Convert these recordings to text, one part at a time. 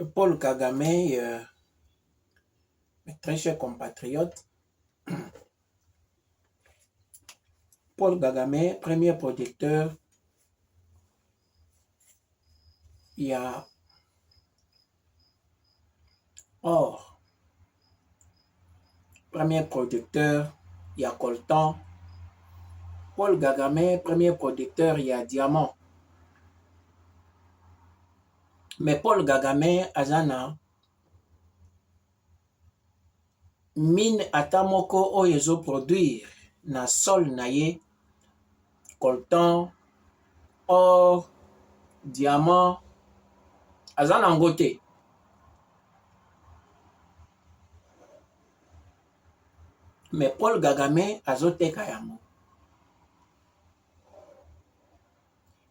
Paul Kagame, mes très chers compatriotes, Paul Kagame, premier producteur, il y a or. Premier producteur, il y a coltan. Paul Kagame, premier producteur, il y a diamant. Mais Paul Kagame, azana, mine atamoko oyezo produire na sol na ye, coltan, or, diamant, azana ngote. Mais Paul Kagame azote kayamo.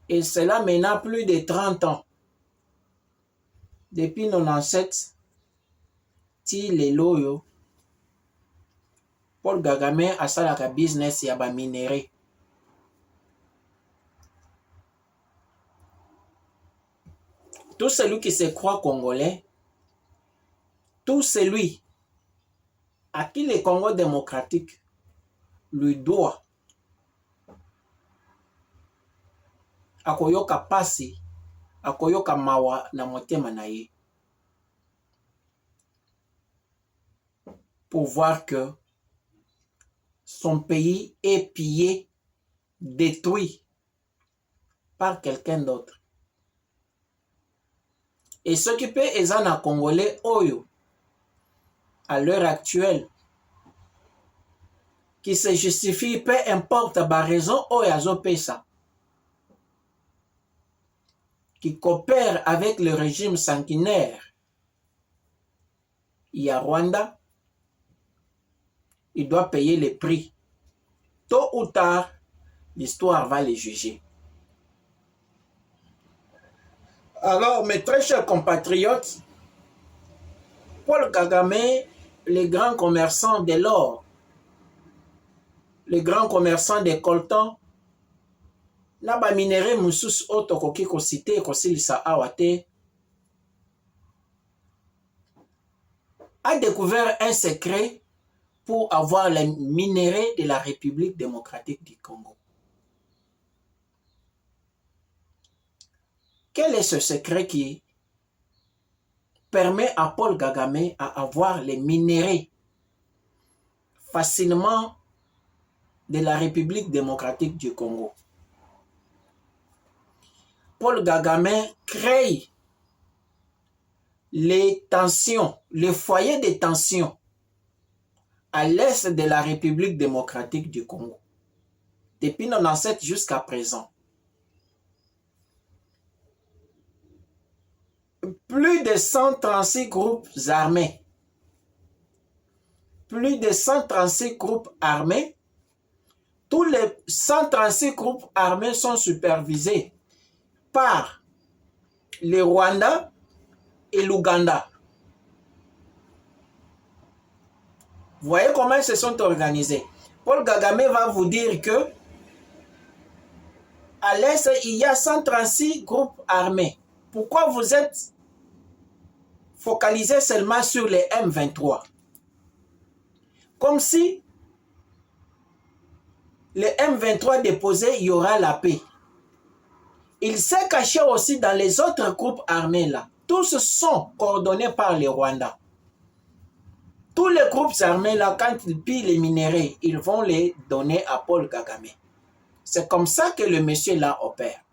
Et cela maintenant plus de 30 ans. Depuis 97, ti lelo yo, Paul Kagame asalaka business ya ba minéré. Tout celui qui se croit congolais, tout celui à qui le Congo démocratique lui doit akoyoka pasi, akoyoka mawa na motema na ye, pour voir que son pays est pillé, détruit par quelqu'un d'autre. Et s'occuper ezana congolais oyo à l'heure actuelle qui se justifie peu importe la raison oyo azopesa, qui coopère avec le régime sanguinaire, il y a Rwanda, il doit payer le prix. Tôt ou tard, l'histoire va les juger. Alors, mes très chers compatriotes, Paul Kagame, les grands commerçants de l'or, les grands commerçants des coltans, na ba minéré mususu oto koki ko cité ko silisa awate, a découvert un secret pour avoir les minéraux de la République démocratique du Congo. Quel est ce secret qui permet à Paul Kagame à avoir les minéraux facilement de la République démocratique du Congo? Paul Kagame crée les tensions, les foyers de tensions à l'est de la République démocratique du Congo. Depuis 1997 jusqu'à présent. Plus de 136 groupes armés. Plus de 136 groupes armés. Tous les 136 groupes armés sont supervisés par le Rwanda et l'Ouganda. Vous voyez comment ils se sont organisés. Paul Kagame va vous dire que à l'est, il y a 136 groupes armés. Pourquoi vous êtes focalisé seulement sur les M23? Comme si les M23 déposés, il y aura la paix. Il s'est caché aussi dans les autres groupes armés là. Tous sont coordonnés par le Rwanda. Tous les groupes armés là, quand ils pillent les minéraux, ils vont les donner à Paul Kagame. C'est comme ça que le monsieur là opère.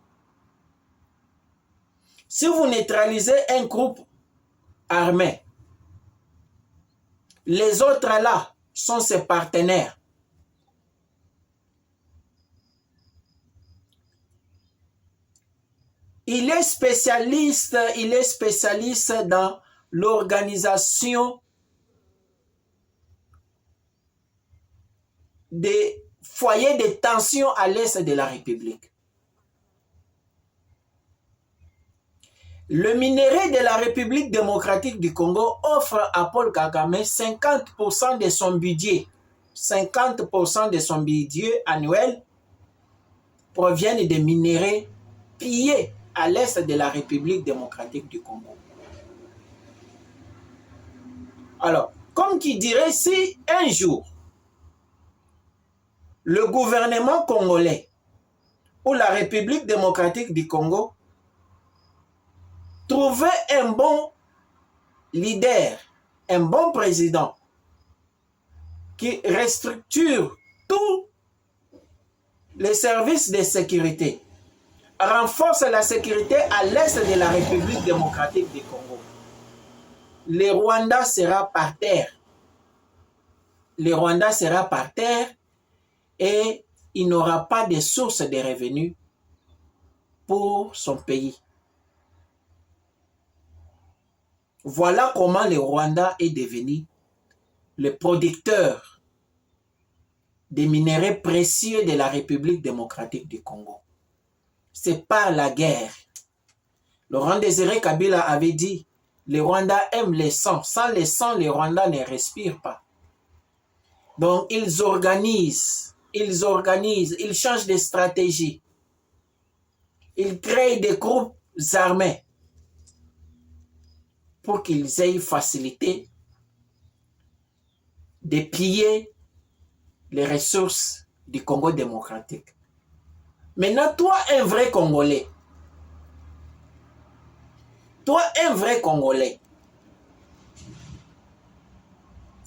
Si vous neutralisez un groupe armé, les autres là sont ses partenaires. Il est spécialiste dans l'organisation des foyers de tension à l'est de la République. Le minerai de la République démocratique du Congo offre à Paul Kagame 50% de son budget. 50% de son budget annuel proviennent des minéraux pillés à l'est de la République démocratique du Congo. Alors, comme qui dirait, si un jour, le gouvernement congolais ou la République démocratique du Congo trouvait un bon leader, un bon président qui restructure tous les services de sécurité, renforce la sécurité à l'est de la République démocratique du Congo, le Rwanda sera par terre. Le Rwanda sera par terre et il n'aura pas de source de revenus pour son pays. Voilà comment le Rwanda est devenu le producteur des minerais précieux de la République démocratique du Congo. C'est par la guerre. Laurent Désiré Kabila avait dit, le Rwanda aime le sang. Sans le sang, le Rwanda ne respire pas. Donc, ils organisent, ils changent de stratégie. Ils créent des groupes armés pour qu'ils aient facilité de piller les ressources du Congo démocratique. Maintenant, toi, un vrai Congolais,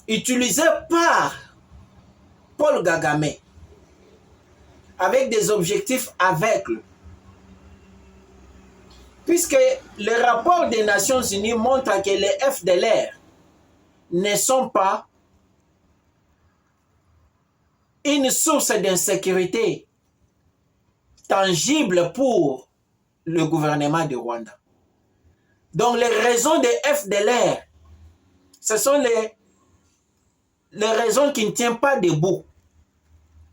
utilisé par Paul Kagame avec des objectifs aveugles, puisque le rapport des Nations Unies montre que les FDLR ne sont pas une source d'insécurité tangible pour le gouvernement du Rwanda. Donc les raisons des FDLR, ce sont les raisons qui ne tiennent pas debout.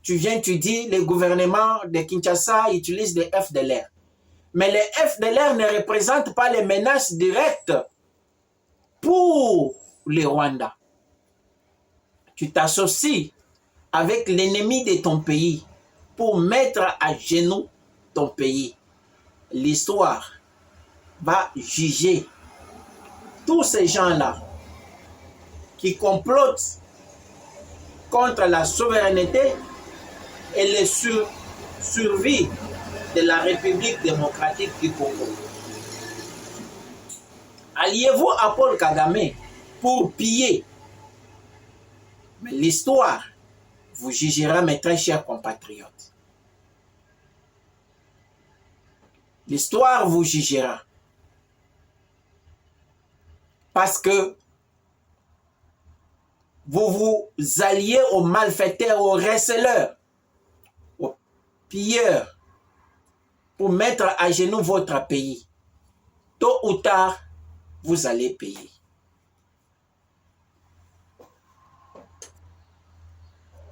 Tu viens, tu dis, le gouvernement de Kinshasa utilise des FDLR. Mais les FDLR ne représentent pas les menaces directes pour le Rwanda. Tu t'associes avec l'ennemi de ton pays pour mettre à genoux ton pays. L'histoire va juger tous ces gens-là qui complotent contre la souveraineté et le survie de la République démocratique du Congo. Alliez-vous à Paul Kagame pour piller. Mais l'histoire vous jugera, mes très chers compatriotes. L'histoire vous jugera. Parce que vous vous alliez aux malfaiteurs, aux receleurs, aux pilleurs, pour mettre à genoux votre pays. Tôt ou tard, vous allez payer.